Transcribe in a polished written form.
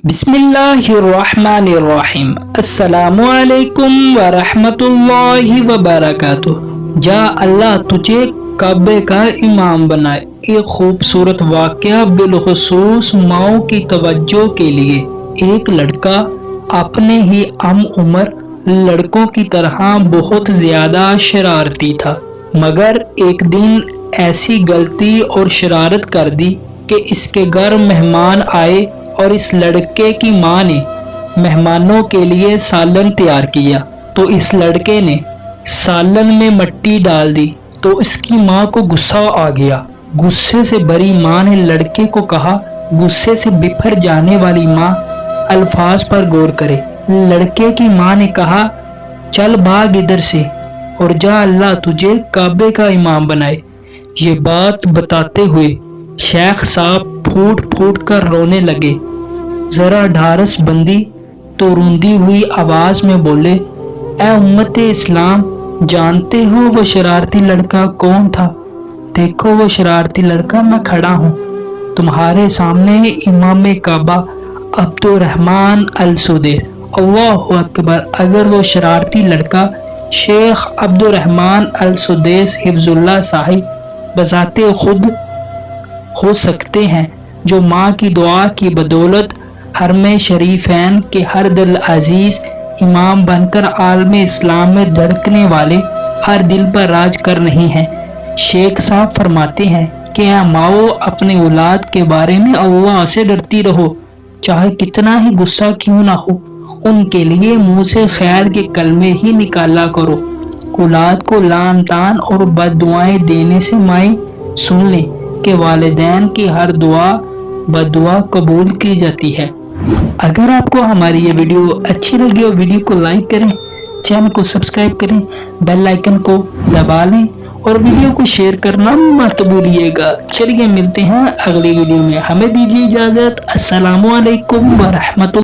बिस्मिल्लाहिर्रहमानिर्रहीम। अस्सलामुअलैकुम वरहमतुल्लाहि वबरकातुह। जा अल्लाह तुझे काबे का इमाम बनाए। एक खूबसूरत वाक़या बिलखुसूस माओ की तवज्जो के लिए। एक लड़का अपने ही हम उम्र लड़कों की तरह बहुत ज़्यादा शरारती था, मगर एक दिन ऐसी गलती और शरारत कर दी कि इसके घर मेहमान आए और इस लड़के की माँ ने मेहमानों के लिए सालन तैयार किया। तो इस लड़के ने सालन में मिट्टी डाल दी तो इसकी माँ को गुस्सा आ गया। गुस्से से भरी माँ ने लड़के को कहा, गुस्से से बिफर जाने वाली माँ अल्फाज पर गौर करे। लड़के की माँ ने कहा, चल भाग इधर से और जा, अल्लाह तुझे काबे का इमाम बनाए। ये बात बताते हुए शेख साहब फूट फूट कर रोने लगे। जरा ढारस बंदी तो रूंधी हुई आवाज में बोले, ए उम्मते इस्लाम, जानते हो वो शरारती लड़का कौन था? देखो वो शरारती लड़का मैं खड़ा हूँ तुम्हारे सामने, इमाम काबा अब्दुर्रहमान अल सुदैस। अल्लाहु अकबर। अगर वो शरारती लड़का शेख अब्दुर्रहमान अल सुदैस हिफ्जुल्लाह साहिब बजाते खुद हो सकते हैं, जो माँ की दुआ की बदौलत हरमे शरीफैन के हर दिल अजीज इमाम बनकर आलम इस्लाम में धड़कने वाले हर दिल पर राज कर रही हैं। शेख साहब फरमाते हैं कि ऐ माओ, अपने औलाद के बारे में अल्लाह से डरती रहो, चाहे कितना ही गुस्सा क्यों ना हो। उनके लिए मुंह से खैर के कलमे ही निकाला करो। औलाद को लान तान और बददुआएं देने से माएँ सुन लें कि वालिदैन की हर दुआ बददुआ कबूल की जाती है। अगर आपको हमारी ये वीडियो अच्छी लगी हो, वीडियो को लाइक करें, चैनल को सब्सक्राइब करें, बेल आइकन को दबा लें और वीडियो को शेयर करना मत भूलिएगा। चलिए मिलते हैं अगली वीडियो में, हमें दीजिए इजाजत। अस्सलामु अलैकुम व रहमतुल्लाह।